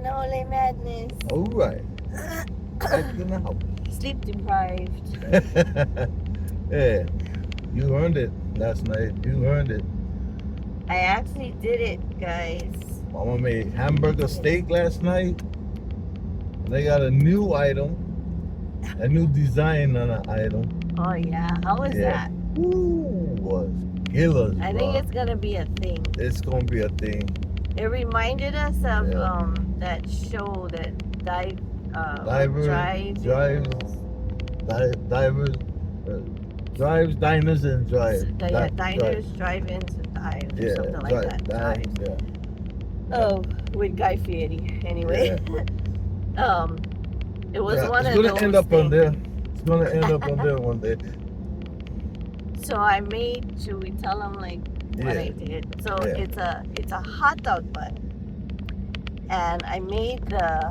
Manole madness. All right. Back in the house. Sleep deprived. Yeah, you earned it last night. You earned it. I actually did it, guys. Mama made hamburger steak last night. They got a new item, a new design on an item. Oh yeah, how was Yeah. that? Ooh, was killers, I bro. think it's gonna be a thing. It's gonna be a thing. It reminded us of Yeah. that show that Divers, drives, diners, and drives. diners, drive-ins, and dives, or Yeah, something like that. dives, Dives. yeah. Oh, with Guy Fieri. Anyway, it was Yeah, one it's of gonna those end up on things. there. It's gonna end up on there one day. So I made. Should we tell them like what I did? So it's a hot dog bun, and I made the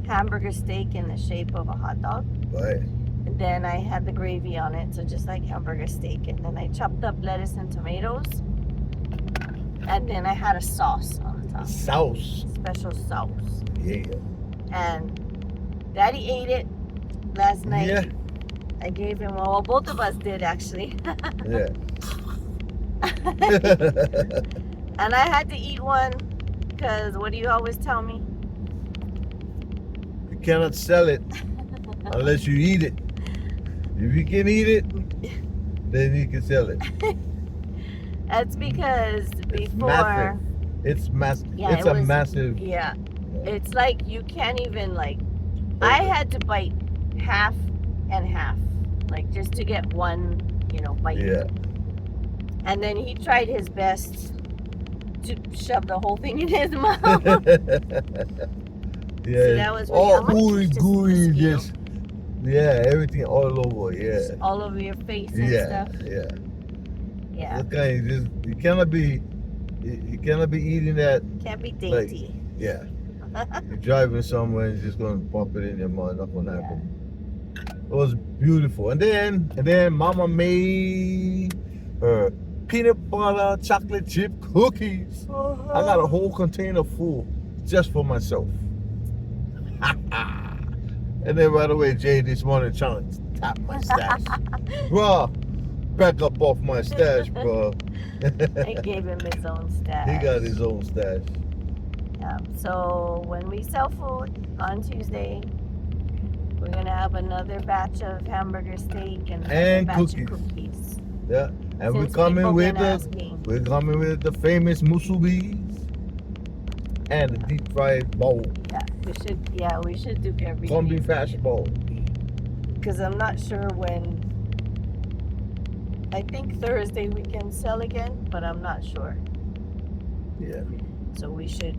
hamburger steak in the shape of a hot dog. Right. And then I had the gravy on it, so just like hamburger steak. And then I chopped up lettuce and tomatoes. And then I had a sauce on the top. Sauce. Special sauce. Yeah. And Daddy ate it last night. Yeah. I gave him, well, both of us did actually. Yeah. And I had to eat one because what do you always tell me? You cannot sell it unless you eat it. If you can eat it, then you can sell it. That's because before. It's massive. Yeah, It's a massive. Yeah. It's like you can't even like. I had to bite half and half, like just to get one, bite. Yeah. And then he tried his best to shove the whole thing in his mouth. Yeah. So that was all really, gooey, just. Yeah, everything all over. Yeah. All over your face and Yeah. stuff. Yeah. Yeah. Okay, you cannot be eating that. Can't be dainty. Yeah. You're driving somewhere and just gonna pop it in your mouth. Not gonna happen. It was beautiful. And then Mama made her peanut butter chocolate chip cookies. I got a whole container full just for myself. And then right away, Jay this morning trying to tap my stash. Bruh, back up off my stash, bro. I gave him his own stash. He got his own stash. Yeah. So when we sell food on Tuesday, we're gonna have another batch of hamburger steak and another batch cookies. of cookies. Yeah, and Since we're coming with asking. the famous musubis and the deep fried bowl, Yeah, we should do everything. combi fast bowl. Because I'm not sure when. I think Thursday we can sell again, but I'm not sure. Yeah. So we should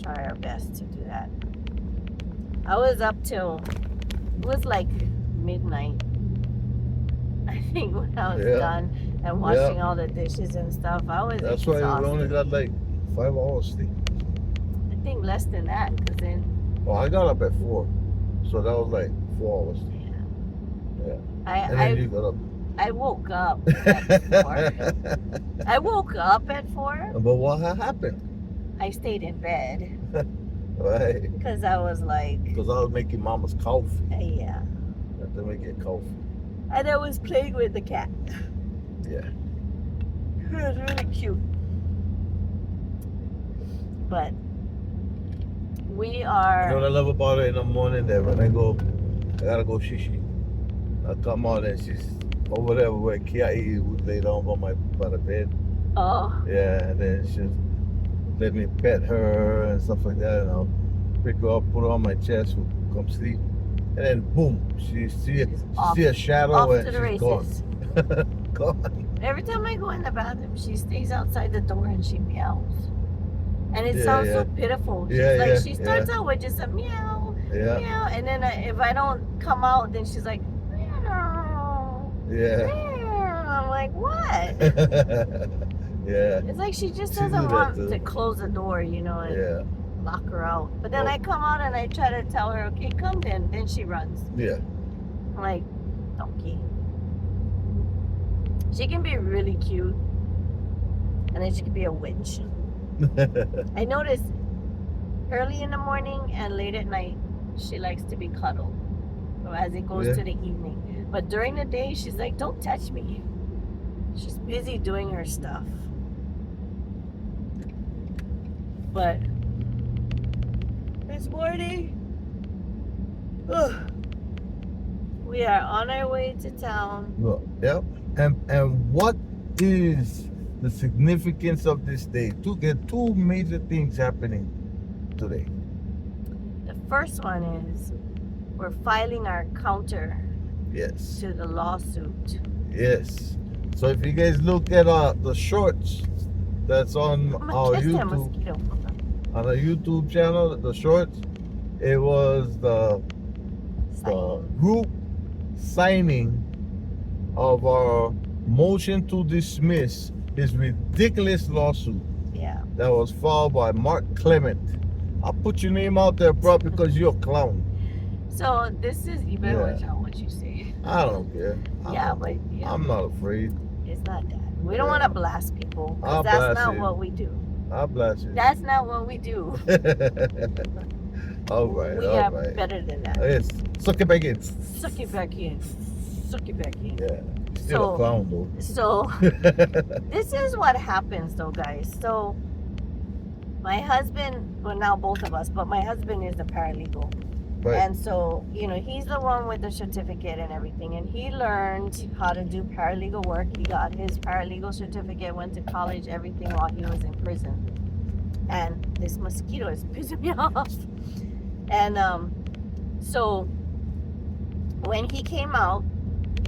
try our best to do that. I was up till, it was like midnight, I think, when I was done and washing all the dishes and stuff. I was That's why exhausted. we only got like 5 hours sleep. I think less than that, because then, Oh, I got up at 4, so that was like 4 hours. Yeah. And then you got up. I woke up at 4. I woke up at 4. But what happened? I stayed in bed Right. because I was like, Because I was making Mama's coffee. yeah. I had to make it coffee. And I was playing with the cat. Yeah. It was really cute. But we are. You know what I love about her in the morning? That when I gotta go shishi. I come out and she's over there where Kiai would lay down by the bed. Oh. Yeah, and then she'll let me pet her and stuff like that, and I'll pick her up, put her on my chest, come sleep, and then boom, she see a shadow off and to the she's races. gone. Every time I go in the bathroom, she stays outside the door and she meows. And it Yeah, sounds yeah. so pitiful. She's Yeah, like, yeah, she starts out with just a meow, Yeah, meow, and then if I don't come out, then she's like, meow, yeah, meow. I'm like, what? yeah, It's like she just She doesn't do that want too. to close the door, and yeah, lock her out. But then Well- I come out and I try to tell her, okay, come then. Then she runs. yeah. I'm like, donkey. She can be really cute, and then she can be a witch. I noticed early in the morning and late at night, she likes to be cuddled as it goes Yeah. to the evening. But during the day, she's like, don't touch me. She's busy doing her stuff. But this morning, we are on our way to town. Well, yep. And what is the significance of this day? There are two major things happening today. The first one is we're filing our counter Yes. to the lawsuit. Yes. So if you guys look at the shorts that's on I'm our gonna kiss that YouTube, mosquito. on our YouTube channel, the shorts, it was the Sign. group signing of our motion to dismiss his ridiculous lawsuit Yeah. that was filed by Mark Clement. I'll put your name out there, bro, because you're a clown. So this is, you better Yeah. watch out what you say. I don't care. Yeah, but I'm not afraid. it's not that. We don't Yeah. want to blast people I'll because that's blast not you. what we do. I'll blast you. That's not what we do. All right, We all are right. better than that. Yes, suck it back in. Suck it back in. Suck it back in. Yeah, still So- a clown though. So this is what happens though, guys. So my husband, well now both of us, but my husband is a paralegal. Right. And so, he's the one with the certificate and everything. And he learned how to do paralegal work. He got his paralegal certificate, went to college, everything while he was in prison. And this mosquito is pissing me off. And so when he came out,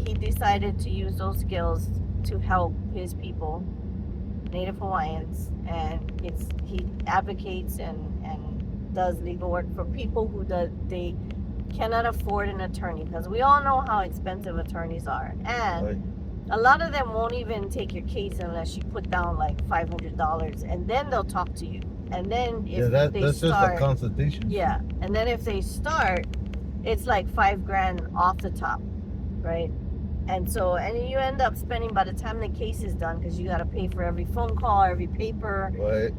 he decided to use those skills to help his people, Native Hawaiians. And he advocates and does legal work for people who they cannot afford an attorney, because we all know how expensive attorneys are, and Right. a lot of them won't even take your case unless you put down like $500, and then they'll talk to you, and then if Yeah, they that's just a start, consultation. yeah, and then if they start, it's like $5,000 off the top, right? And you end up spending, by the time the case is done, because you got to pay for every phone call, every paper, Right.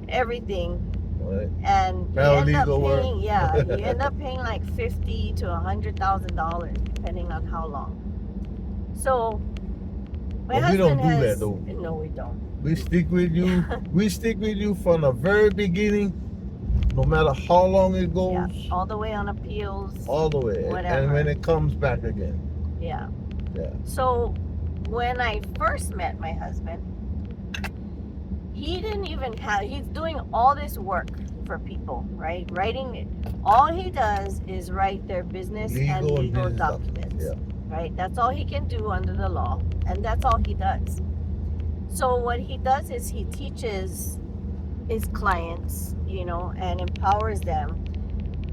everything. Right. And you end up Paralegal work. paying, yeah, you end up paying like $50,000 to $100,000 depending on how long. So my But we don't husband do that, has though. no, we don't. We stick with you. We stick with you from the very beginning, no matter how long it goes, Yeah, all the way on appeals. all the way, Whatever. and when it comes back again. Yeah. Yeah. So when I first met my husband, he didn't even he's doing all this work for people, right? All he does is write their business and Legal and legal business documents, documents, right? That's all he can do under the law, and that's all he does. So what he does is he teaches his clients, and empowers them.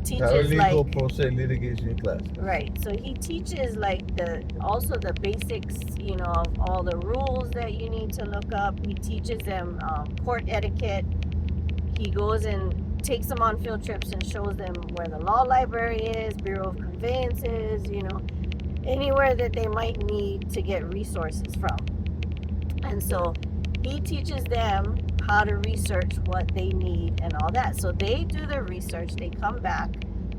Teaches Paralegal pro se litigation class. Right. So he teaches also the basics, of all the rules that you need to look up. He teaches them court etiquette. He goes and takes them on field trips and shows them where the law library is, Bureau of Conveyances, anywhere that they might need to get resources from. And so he teaches them how to research what they need and all that. So they do the research, they come back,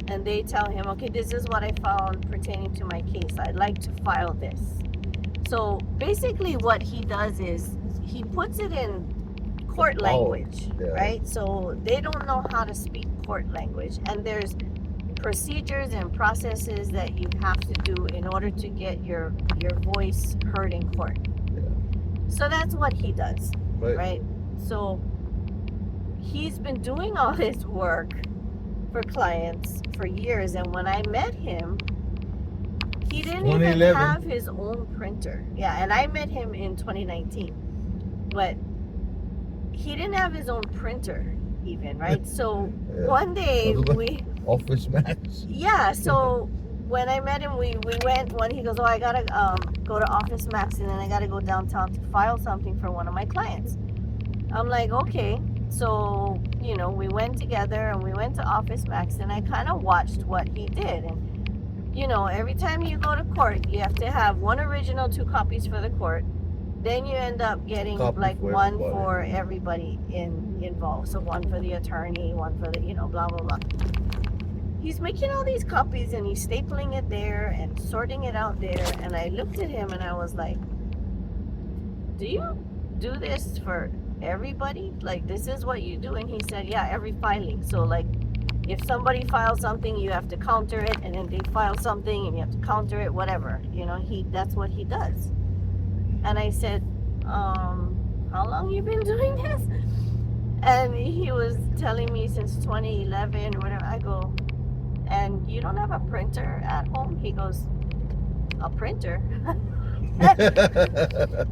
and they tell him, okay, this is what I found pertaining to my case. I'd like to file this. So basically what he does is he puts it in court language, yeah. right? So they don't know how to speak court language. And there's procedures and processes that you have to do in order to get your voice heard in court. Yeah. So that's what he does, Right. right? So he's been doing all this work for clients for years, and when I met him, he didn't even 2011. have his own printer. Yeah, and I met him in 2019, but he didn't have his own printer even, right? So Yeah. one day Otherwise- Office Max. yeah, so when I met him, we went, when he goes, oh, I gotta go to Office Max, and then I gotta go downtown to file something for one of my clients. I'm like, okay. So, we went together and we went to Office Max, and I kind of watched what he did. And, every time you go to court, you have to have one original, 2 copies for the court. Then you end up getting Copy like for one everybody. for everybody in involved. So one for the attorney, one for the, blah, blah, blah. He's making all these copies and he's stapling it there and sorting it out there. And I looked at him and I was like, do you do this for everybody? Like, this is what you do? And he said, yeah, every filing. So, like, if somebody files something, you have to counter it, and then they file something and you have to counter it, whatever. That's what he does. And I said, how long you been doing this? And he was telling me since 2011 or whatever. I go, and you don't have a printer at home? He goes, a printer?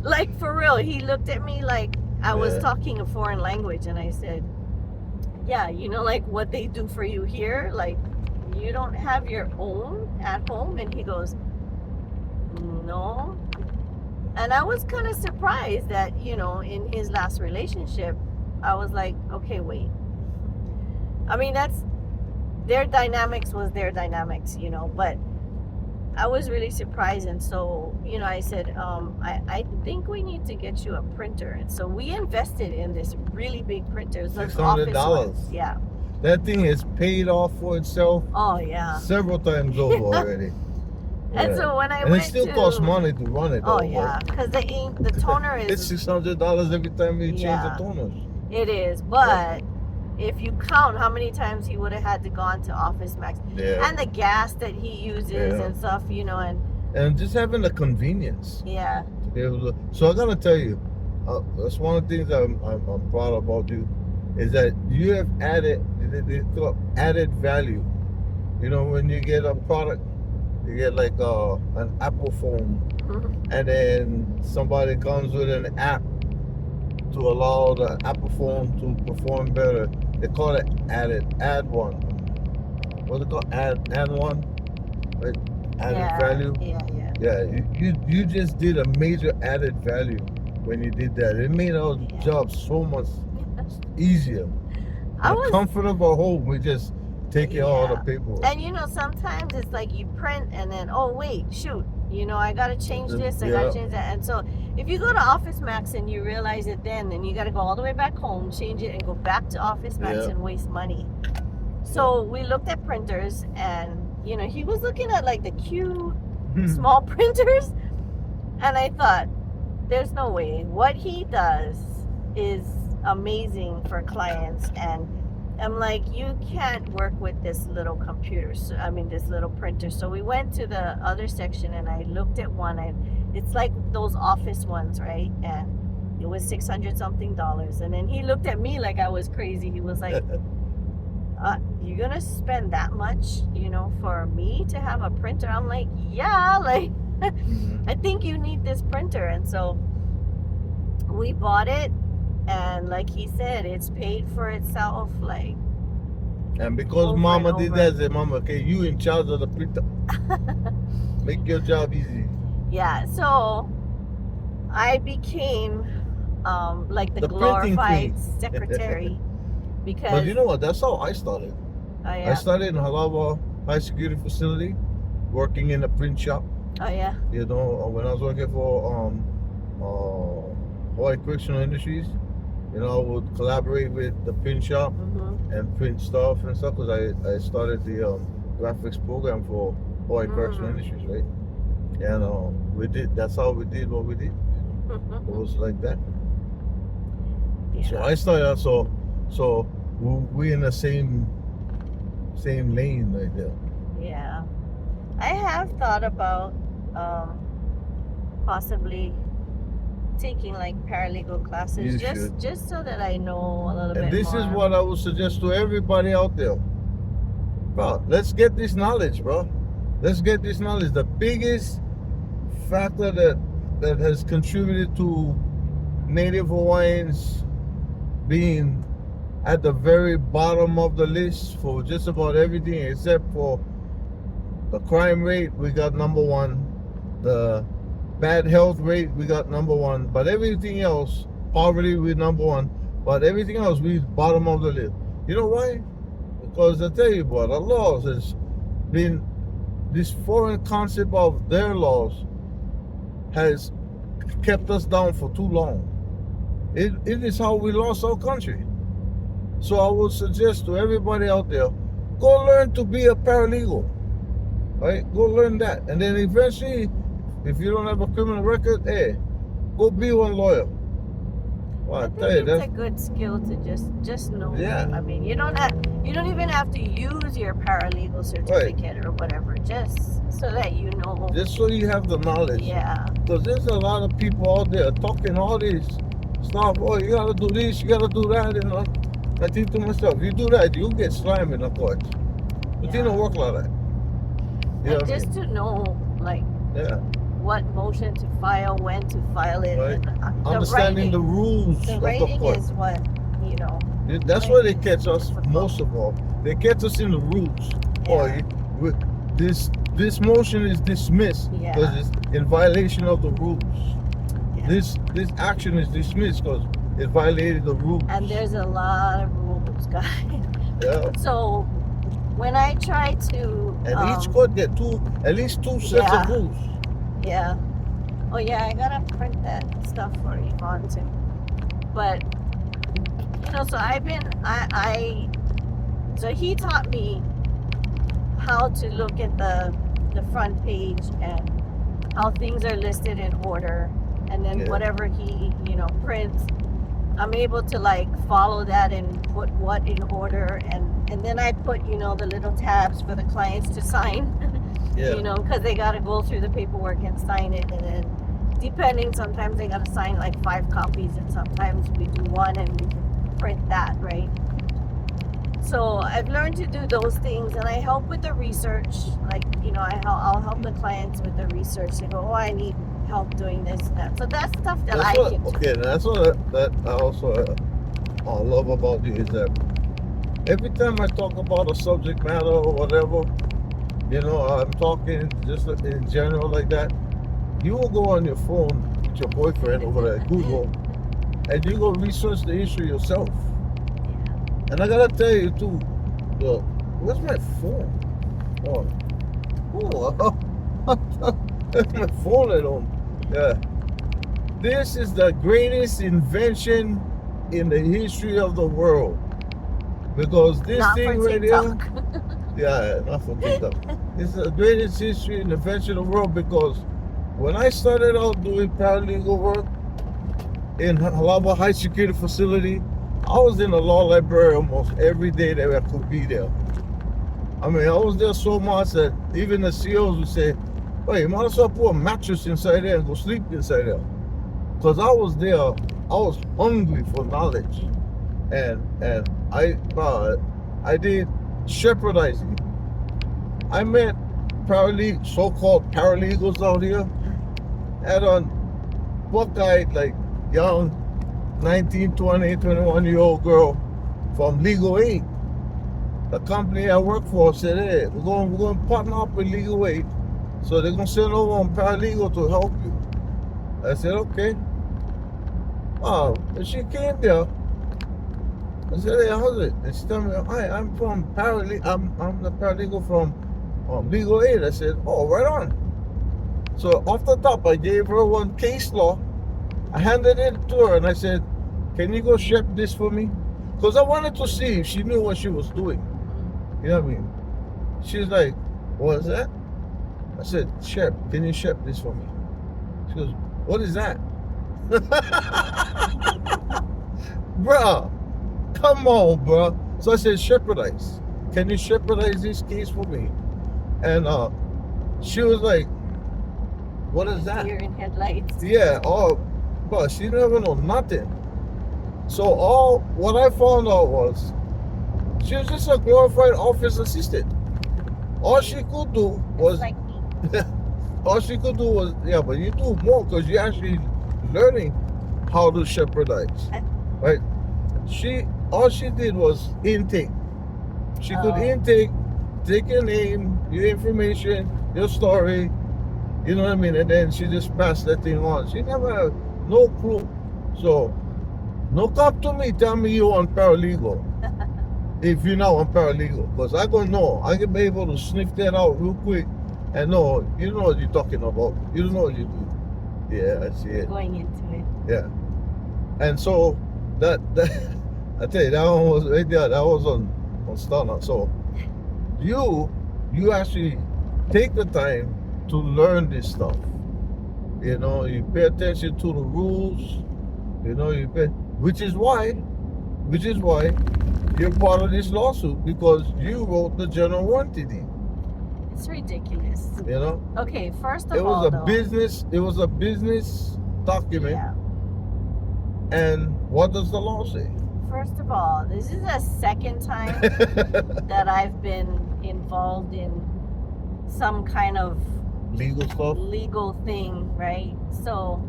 Like, for real. He looked at me like I was talking a foreign language, and I said, yeah, like what they do for you here, like you don't have your own at home? And he goes, no. And I was kind of surprised that, in his last relationship, I was like, okay, wait. I mean, their dynamics was their dynamics, but I was really surprised. And so, I said, I think we need to get you a printer. And so we invested in this really big printer. It was $600. Yeah. That thing has paid off for itself. Oh, yeah. Several times over already. And so when I and went it still costs money to run it. Oh, yeah. Because the ink, the toner is... It's $600 every time you change the toner. It is. But if you count how many times he would have had to gone to Office Max. Yeah. And the gas that he uses and stuff, and just having the convenience. Yeah. To be able to, so I gotta tell you, that's one of the things I'm proud about you, is that you have added value. When you get a product, you get like an Apple phone, and then somebody comes with an app to allow the Apple phone to perform better. They call it add one. What's it called? Add one? Right? Added value. Yeah. You just did a major added value when you did that. It made our job so much easier. I was comfortable home. We just take it all the paperwork. And sometimes it's like you print and then, oh wait, shoot, I gotta change this, I gotta change that. And so if you go to Office Max and you realize it then you gotta go all the way back home, change it, and go back to Office Max and waste money. So we looked at printers, and he was looking at like the cute small printers, and I thought, there's no way. What he does is amazing for clients. And I'm like, you can't work with this little computer. This little printer. So we went to the other section and I looked at one, and it's like those office ones, right? And it was $600 something. And then he looked at me like I was crazy. He was like, you're gonna spend that much, for me to have a printer? I'm like, yeah, like I think you need this printer. And so we bought it. And like he said, it's paid for itself, like. And because Mama did that, said, Mama, okay, you in charge of the printer. Make your job easy. Yeah, so I became like the glorified secretary because. But you know what? That's how I started. Oh yeah. I started in Halawa High Security Facility, working in the print shop. Oh yeah. When I was working for Hawaii Correctional Industries. I would collaborate with the print shop and print stuff and stuff, because I started the graphics program for Hawaii Correctional Industries, right? And we did. That's how we did what we did. It was like that. Yeah. So I started out. So we in the same lane right there. Yeah, I have thought about possibly taking like paralegal classes, just so that I know a little bit more. And this is what I would suggest to everybody out there. Bro, let's get this knowledge, bro. Let's get this knowledge. The biggest factor that has contributed to Native Hawaiians being at the very bottom of the list for just about everything except for the crime rate, we got number one. The bad health rate, we got number one. But everything else, poverty, we're number one. But everything else, we're bottom of the list. You know why? Because I tell you what, the laws has been, this foreign concept of their laws has kept us down for too long. It is how we lost our country. So I would suggest to everybody out there, go learn to be a paralegal. Right? Go learn that. And then eventually, if you don't have a criminal record, hey, go be one lawyer. Well, I I think tell you, it's that's a good skill to just know. Yeah. I mean, you don't even have to use your paralegal certificate or whatever, just so that you know. just so you have the knowledge. Yeah. Because there's a lot of people out there talking all this stuff. Oh, you gotta do this, you gotta do that, and I think to myself, you do that, you'll get slammed in the court. But Yeah. it don't work like that. You know And what I just to know, like, mean? Yeah. what motion to file, when to file it, Right. and Understanding the rules the of the writing court. is what, you know. That's where they catch us most of all. They catch us in the rules. Oh, Yeah. this motion is dismissed Yeah. because it's in violation of the rules. Yeah. This action is dismissed because it violated the rules. And there's a lot of rules, guys. Yeah. So when I try to And each court get at least two sets Yeah. of rules. yeah. Oh yeah, I gotta print that stuff for Yvonne too. But you know, so so he taught me how to look at the front page and how things are listed in order, and then Yeah. whatever he, prints, I'm able to like follow that and put what in order, and then I put, the little tabs for the clients to sign. Yeah. Because they got to go through the paperwork and sign it, and then depending, sometimes they got to sign like 5 copies, and sometimes we do one and we can print that, right? So I've learned to do those things, and I help with the research. Like, I'll help the clients with the research. They go, oh, I need help doing this and that. So that's stuff that I can do. Okay, that's what that I also love about you is that every time I talk about a subject matter or whatever, I'm talking just in general like that, you will go on your phone with your boyfriend over there, Google, and you go research the issue yourself. And I gotta tell you too, where's my phone? That's my phone at home. Yeah. This is the greatest invention in the history of the world. Because this Not thing for right here, TikTok. yeah, not for TikTok. It's the greatest history and invention of the world because when I started out doing paralegal work in Halaba High Security Facility, I was in the law library almost every day that I could be there. I mean, I was there so much that even the CEOs would say, "Hey, you might as well put a mattress inside there and go sleep inside there." Because I was there, I was hungry for knowledge. And I did shepherdizing. I met so-called paralegals out here. Had a buck-eyed, like young 19, 20, 21-year-old girl from Legal Aid. The company I work for said, hey, we're going to partner up with Legal Aid. So they're going to send over a paralegal to help you. I said, okay. And she came there. I said, hey, how's it? And she told me, hi, I'm from I'm the paralegal from Legal Aid. I said, oh, right on. So off the top, I gave her one case law. I handed it to her and I said, can you go ship this for me? Because I wanted to see if she knew what she was doing. You know what I mean? She's like, what is that? I said, Shep, can you ship this for me? She goes, what is that? Bruh, come on, bruh. So I said, shepherdize. Can you shepherdize this case for me? And she was like, what is that? Deer in headlights. Yeah, but she never know nothing. So what I found out was she was just a glorified office assistant. All she could do was Like me. yeah, but you do more because you're actually learning how to shepherdize. Right? All she did was intake. She could intake, take your name, your information, your story, you know what I mean? And then she just passed that thing on. She never had no clue. So no come to me, tell me you on paralegal. If you're not on paralegal. Because I gonna know. I can be able to sniff that out real quick and know you know what you're talking about. You don't know what you do. Yeah, I see it. Going into it. Yeah. And so that I tell you, that one was right there. That was on Startup. So you actually take the time to learn this stuff. You know, you pay attention to the rules. You know, which is why you're part of this lawsuit, because you wrote the general warranty deed. It's ridiculous. You know, Okay, first of it all, was a though, business. It was a business document. yeah. And what does the law say? First of all, this is the second time that I've been involved in some kind of Legal stuff. legal thing, right? So,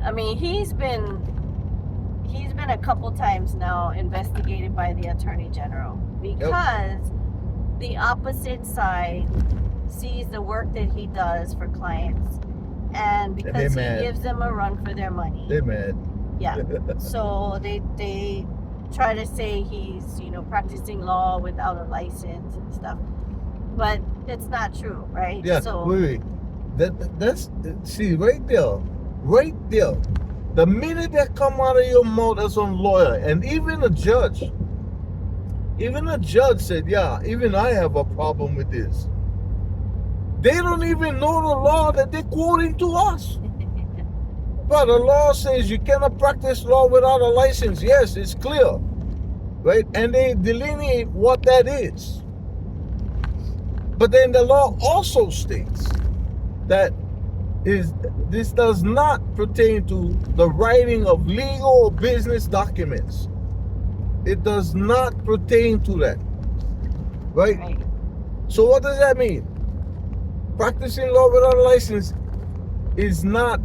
I mean, he's been a couple times now investigated by the Attorney General because the opposite side sees the work that he does for clients, and because he gives them a run for their money. They're mad. Yeah. So they try to say he's, you know, practicing law without a license and stuff. But it's not true, right? Yeah. So Wait. That's see right there. Right there. The minute that come out of your mouth as a lawyer, and even a judge said, yeah, even I have a problem with this. They don't even know the law that they're quoting to us. But the law says you cannot practice law without a license. Yes, it's clear. Right? And they delineate what that is. But then the law also states that this does not pertain to the writing of legal or business documents. It does not pertain to that. Right? So what does that mean? Practicing law without a license is not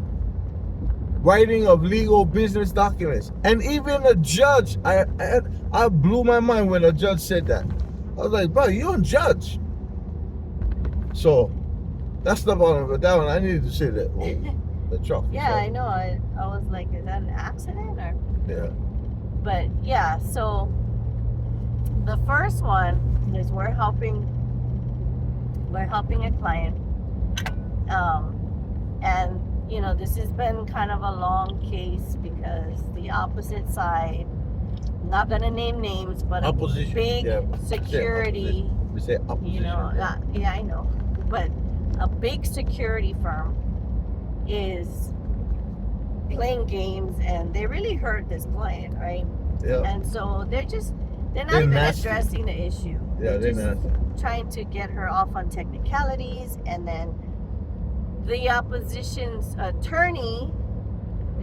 writing of legal business documents. And even a judge, I blew my mind when a judge said that. I was like, bro, you're a judge. So that's the bottom of it. That one, I needed to say that. The truck. yeah, I know. I was like, is that an accident or? Yeah. But yeah, so the first one is we're helping a client, and you know, this has been kind of a long case because the opposite side, I'm not gonna name names, but Opposition, a big yeah. security, We say opposition. you know, yeah, I know, but a big security firm is playing games, and they really hurt this client, right? Yeah. And so they're not They're even nasty. addressing the issue. Yeah, they're just nasty. trying to get her off on technicalities, and then the opposition's attorney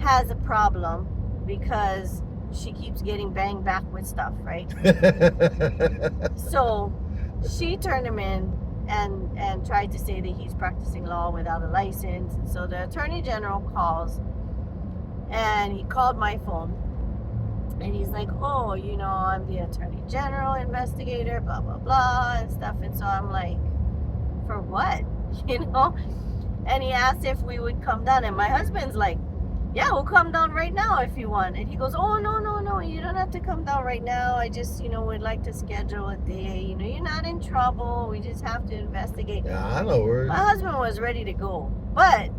has a problem because she keeps getting banged back with stuff, right? So she turned him in and tried to say that he's practicing law without a license. And so the Attorney General calls, and he called my phone, and he's like, oh, you know, I'm the Attorney General investigator, blah, blah, blah, and stuff. And so I'm like, for what? You know? And he asked if we would come down. And my husband's like, yeah, we'll come down right now if you want. And he goes, oh, no, you don't have to come down right now. I just, you know, would like to schedule a day. You know, you're not in trouble. We just have to investigate. Yeah, I know where. My husband was ready to go. But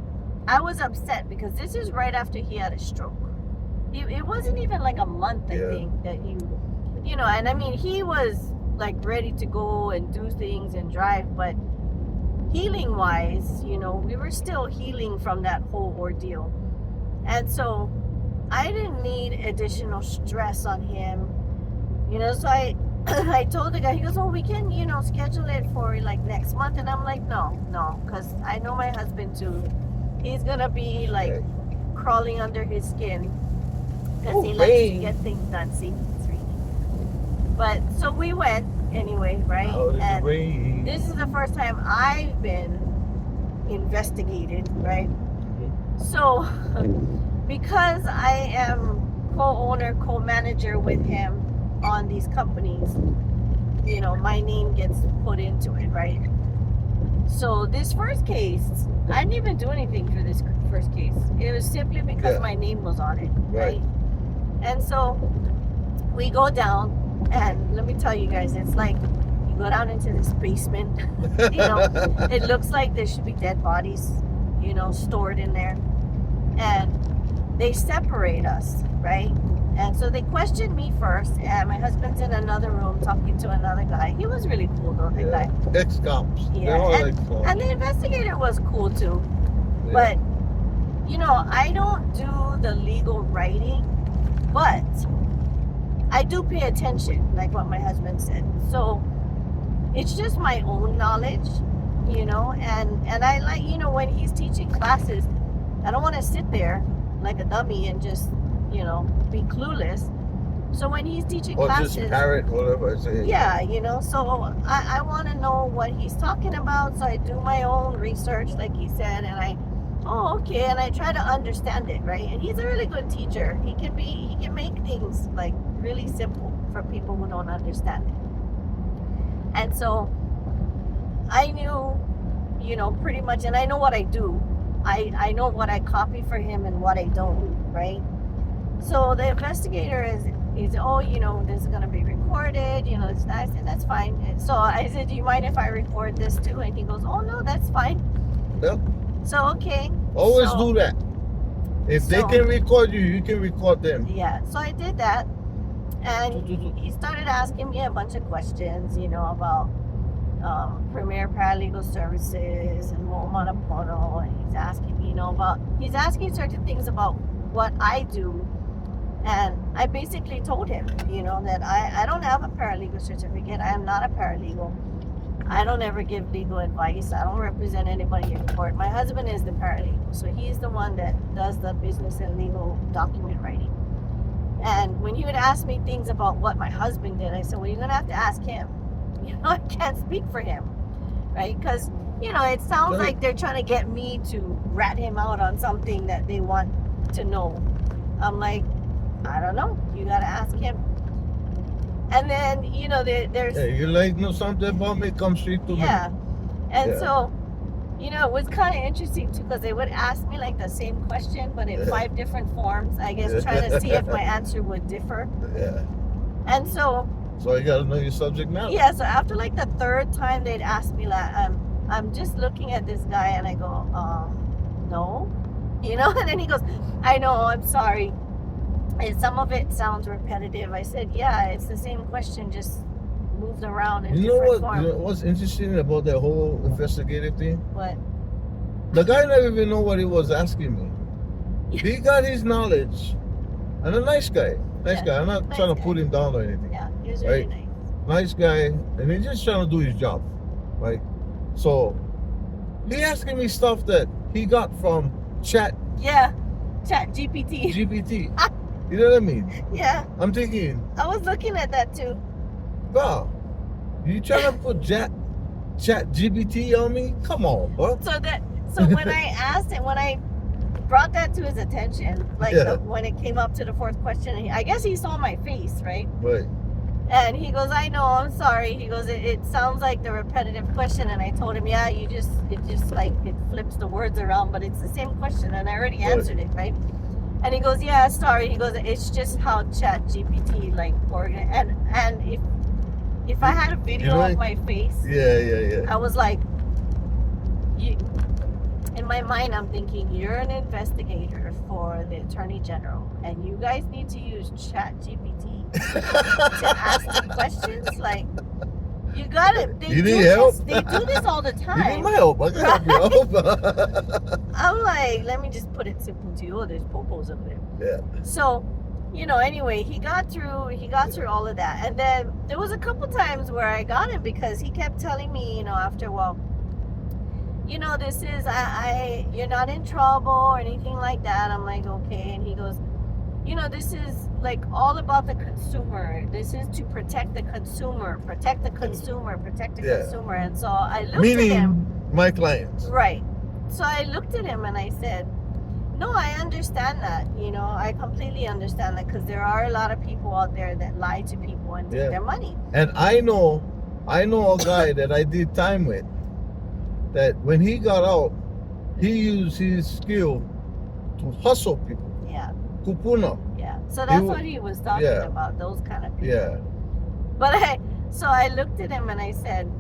I was upset because this is right after he had a stroke. It wasn't even like a month, I think, that he, you know, and I mean, he was like ready to go and do things and drive, but healing wise, you know, we were still healing from that whole ordeal. And so I didn't need additional stress on him, you know, so I told the guy, he goes, oh, we can, you know, schedule it for like next month. And I'm like, no, because I know my husband too. He's going to be like crawling under his skin because he likes to get things done. See, it's raining. But so we went anyway, right? And this is the first time I've been investigated, right? So because I am co-owner, co-manager with him on these companies, you know, my name gets put into it, right? So this first case, I didn't even do anything for this first case. It was simply because my name was on it, right? And so we go down, and let me tell you guys, it's like you go down into this basement. You know, it looks like there should be dead bodies, you know, stored in there. And they separate us, right? And so they questioned me first, and my husband's in another room talking to another guy. He was really cool though, that guy. Ex-cops. Yeah, They're all and- ex-cops. And the investigator was cool too. Yeah. But, you know, I don't do the legal writing, but I do pay attention, like what my husband said. So it's just my own knowledge, you know, and I like, you know, when he's teaching classes, I don't want to sit there like a dummy and just, you know, be clueless. So when he's teaching or classes, just parrot whatever I say. yeah, you know, so I want to know what he's talking about, so I do my own research, like he said, and and I try to understand it, right? And he's a really good teacher. He can make things like really simple for people who don't understand it. And so I knew, you know, pretty much, and I know what I do. I know what I copy for him and what I don't, right? So the investigator is, oh, you know, this is going to be recorded, you know, it's nice, and that's fine. And so I said, do you mind if I record this too? And he goes, oh, no, that's fine. Yep. So, okay. Always So- do that. If they so- can record you, you can record them. Yeah, so I did that. And he started asking me a bunch of questions, you know, about Premier Paralegal Services and Mo'omanepono. And he's asking me, you know, he's asking certain things about what I do. And I basically told him, you know, that I don't have a paralegal certificate. I am not a paralegal. I don't ever give legal advice. I don't represent anybody in court. My husband is the paralegal, so he's the one that does the business and legal document writing. And when he would ask me things about what my husband did, I said, well, you're going to have to ask him. You know, I can't speak for him, right? Because, you know, it sounds like they're trying to get me to rat him out on something that they want to know. I'm like, I don't know. You got to ask him. And then, you know, there's... Hey, you like know something about me? Come straight to me. Yeah. And Yeah. so, you know, it was kind of interesting too, because they would ask me like the same question, but in 5 different forms, I guess, trying to see if my answer would differ. Yeah. And so, So you gotta know your subject matter. yeah, so after like the 3rd time they'd ask me that, I'm just looking at this guy and I go, no, you know, and then he goes, I know, I'm sorry. And some of it sounds repetitive. I said, yeah, it's the same question, just moved around in You know different what? form. You know what's interesting about that whole investigative thing? What? The guy never even know what he was asking me. He got his knowledge, and a nice guy. Nice Yeah, guy. I'm not nice trying to guy. put him down or anything. Yeah, he was really Right. nice. Nice guy, and he's just trying to do his job, right? So he asking me stuff that he got from Chat Yeah, Chat GPT. GPT. You know what I mean? Yeah, I'm thinking, I was looking at that too. wow, you trying to put Chat GPT on me? Come on, bro. So when I asked him, when I brought that to his attention, like Yeah. when it came up to the 4th question, I guess he saw my face, right? Right. And he goes, I know, I'm sorry. He goes, it sounds like the repetitive question. And I told him, yeah, it just like, it flips the words around, but it's the same question. And I already Right. answered it, right? And he goes, yeah, sorry. He goes, it's just how Chat GPT, like, and if I had a video know, of my face, Yeah. I was like, in my mind, I'm thinking, you're an investigator for the Attorney General, and you guys need to use Chat GPT to ask the questions. Like, you got it. You need help? They do this all the You need time. my help. I can help you out. I'm like, let me just put it simple to you. Oh, there's popos over there. Yeah. So, you know, anyway, he got through all of that. And then there was a couple times where I got him because he kept telling me, you know, after a while, you know, this is, you're not in trouble or anything like that. I'm like, okay. And he goes, you know, this is like all about the consumer. This is to protect the consumer, protect the consumer, protect the Yeah. consumer. And so I looked at him. Meaning my clients. Right. So I looked at him and I said, no, I understand that. You know, I completely understand that, because there are a lot of people out there that lie to people and take Yeah. their money. And I know a guy that I did time with, that when he got out, he used his skill to hustle people. Yeah. Kupuna. Yeah. So that's wa- what he was talking yeah. about, those kind of people. Yeah. But so I looked at him and I said,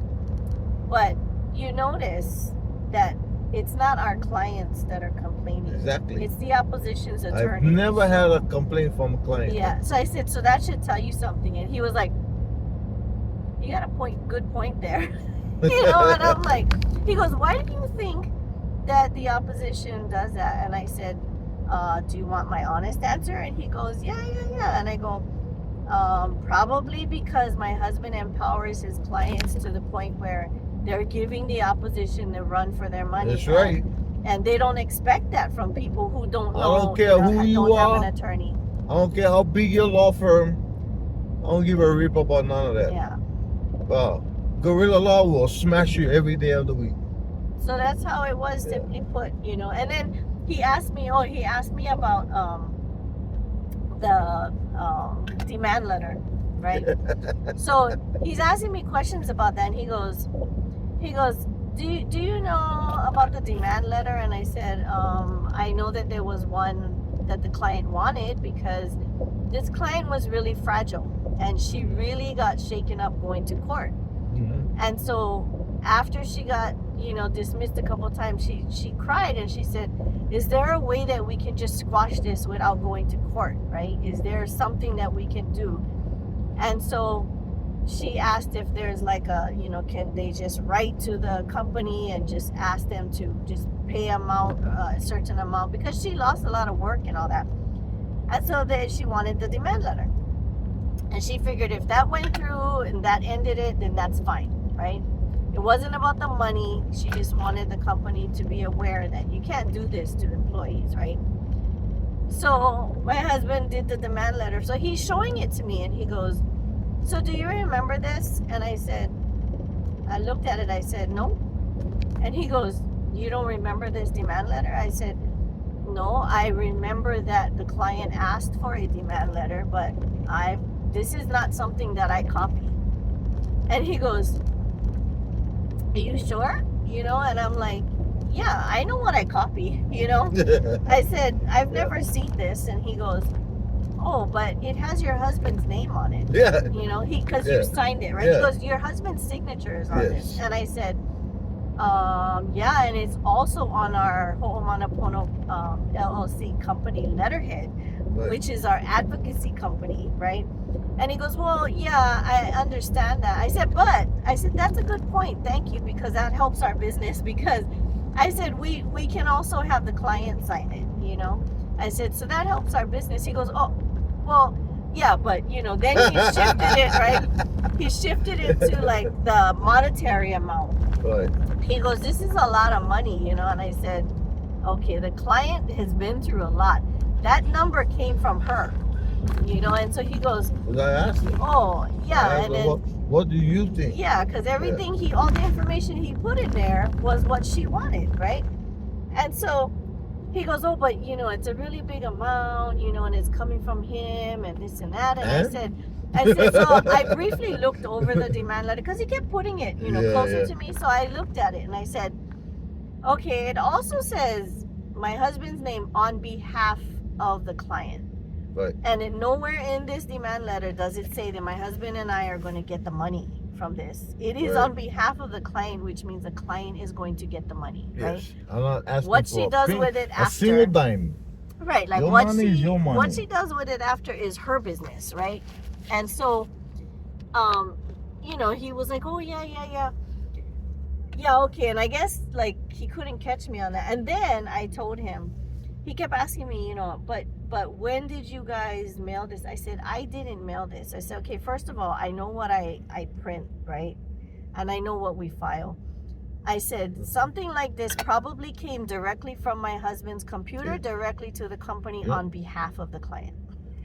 but you notice that it's not our clients that are complaining. Exactly. It's the opposition's I've attorney. never had a complaint from a client. Yeah. So I said, so that should tell you something. And he was like, you got a good point there. You know, and I'm like, he goes, why do you think that the opposition does that? And I said, do you want my honest answer? And he goes, yeah. And I go, probably because my husband empowers his clients to the point where they're giving the opposition the run for their money. That's right. And they don't expect that from people who don't know. I don't care who you don't are. have an attorney. I don't care how big your law firm. I don't give a rip about none of that. Yeah. Guerrilla law will smash you every day of the week. So that's how it was, simply put, you know. And then he asked me about the demand letter, right? So he's asking me questions about that, and he goes, do you know about the demand letter? And I said, I know that there was one that the client wanted because this client was really fragile and she really got shaken up going to court. Mm-hmm. And so after she got, dismissed a couple of times, she cried and she said, is there a way that we can just squash this without going to court, right? Is there something that we can do? And so she asked if there's like can they just write to the company and just ask them to just pay a certain amount, because she lost a lot of work and all that. And so then she wanted the demand letter. And she figured if that went through and that ended it, then that's fine, right? It wasn't about the money. She just wanted the company to be aware that you can't do this to employees, right? So my husband did the demand letter. So he's showing it to me and he goes, so do you remember this? And I looked at it, I said, no. And he goes, you don't remember this demand letter? I said, no, I remember that the client asked for a demand letter, but this is not something that I copy. And he goes, are you sure? And I'm like, yeah, I know what I copy, I said, I've never seen this. And he goes, oh, but it has your husband's name on it. Yeah. Because you signed it, right? Yeah. He goes, your husband's signature is on Yes. this. And I said, yeah, and it's also on our Ho'oponopono LLC company letterhead, Right. which is our advocacy company, right? And he goes, well, yeah, I understand that. I said, that's a good point. Thank you, because that helps our business. Because I said, we can also have the client sign it, I said, so that helps our business. He goes, oh, well, yeah, but, then he shifted it, right? He shifted it to like the monetary amount. Right. He goes, this is a lot of money, and I said, okay, the client has been through a lot. That number came from her, and so he goes, Was I asking? oh, yeah, and then, what do you think? yeah, because everything all the information he put in there was what she wanted, right? And so he goes, oh, but, it's a really big amount, and it's coming from him and this and that. And I said, so I briefly looked over the demand letter because he kept putting it, closer to me. So I looked at it and I said, okay, it also says my husband's name on behalf of the client. Right. And nowhere in this demand letter does it say that my husband and I are going to get the money from this. It is on behalf of the client, which means the client is going to get the money, right? Yes. I'm not asking What for she does with it a after, single dime. right? Like Your what money is your money. what she does with it after is her business, right? And so, he was like, oh yeah, okay. And I guess like he couldn't catch me on that. And then I told him, he kept asking me, but when did you guys mail this? I said, I didn't mail this. I said, okay, first of all, I know what I print, right? And I know what we file. I said, something like this probably came directly from my husband's computer, directly to the company on behalf of the client.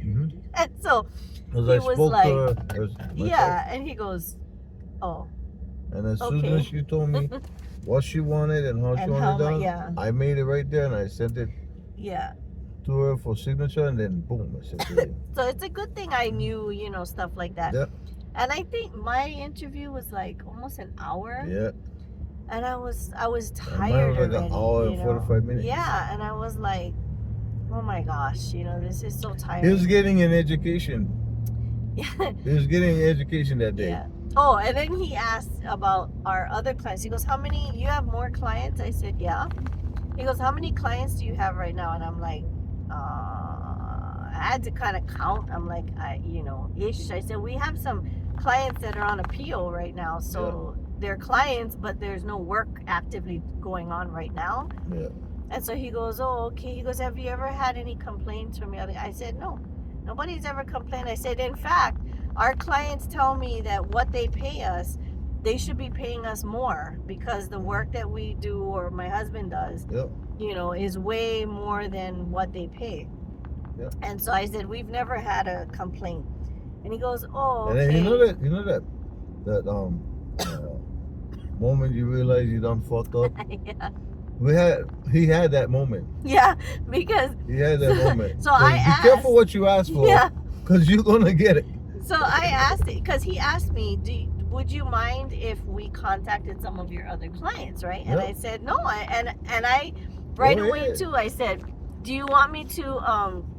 Mm-hmm. And so As he I was spoke like, to her, myself, yeah, and he goes, oh, and as soon okay. as she told me what she wanted and how she and wanted how it done, yeah, I made it right there and I sent it yeah. to her for signature, and then boom, I sent it. So it's a good thing I knew, stuff like that. Yeah. And I think my interview was like almost an hour. Yeah. And I was tired Mine was like already. an hour and 45 minutes. Yeah, and I was like, oh my gosh, this is so tired. He was getting an education. Yeah. He was getting an education that day. Yeah. Oh, and then he asked about our other clients. He goes, "How many? You have more clients?" I said, "Yeah." He goes, "How many clients do you have right now?" And I'm like, I had to kind of count. I'm like, ish. I said, "We have some clients that are on appeal right now, so they're clients, but there's no work actively going on right now." Yeah. And so he goes, "Oh, okay." He goes, "Have you ever had any complaints from your other?" I said, "No, nobody's ever complained." I said, "In fact, our clients tell me that what they pay us, they should be paying us more because the work that we do or my husband does, Yep. is way more than what they pay." Yep. And so I said, "We've never had a complaint." And he goes, "Oh, And okay." then you know that moment you realize you done fucked up. Yeah. He had that moment. Yeah, because He had that moment. so I be asked, careful what you ask for, yeah. because you're gonna get it. So I asked it because he asked me, would you mind if we contacted some of your other clients, right? And Yep. I said no. And I right Go away ahead. too. I said, "Do you want me to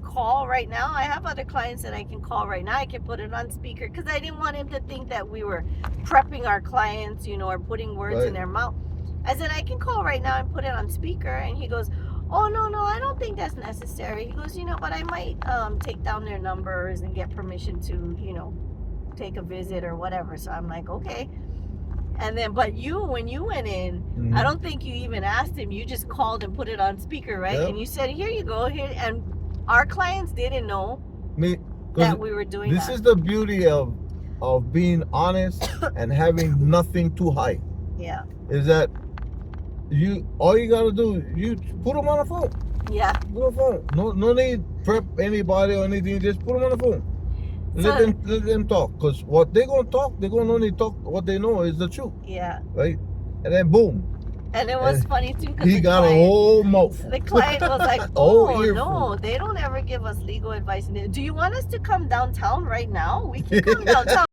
call right now? I have other clients that I can call right now. I can put it on speaker because I didn't want him to think that we were prepping our clients, or putting words in Right. their mouth." I said, "I can call right now and put it on speaker." And he goes, "Oh, no, I don't think that's necessary." He goes, "But I might take down their numbers and get permission to, take a visit or whatever." So I'm like, "Okay." And then, but when you went in, Mhm. I don't think you even asked him. You just called and put it on speaker, right? Yep. And you said, "Here you go." Here, and our clients didn't know Me, 'cause that we were doing this that. is the beauty of being honest and having nothing to hide. Yeah. Is that all you gotta do, you put them on the phone. Yeah. Put 'em on the phone. No need prep anybody or anything. Just put them on the phone. Let them talk. Cause what they're gonna talk, they're gonna only talk what they know is the truth, Yeah. right? And then boom, And it was And funny too because he got a whole mouthful. the client was like, Whole "Oh earful. no, they don't ever give us legal advice. Do you want us to come downtown right now? We can come downtown."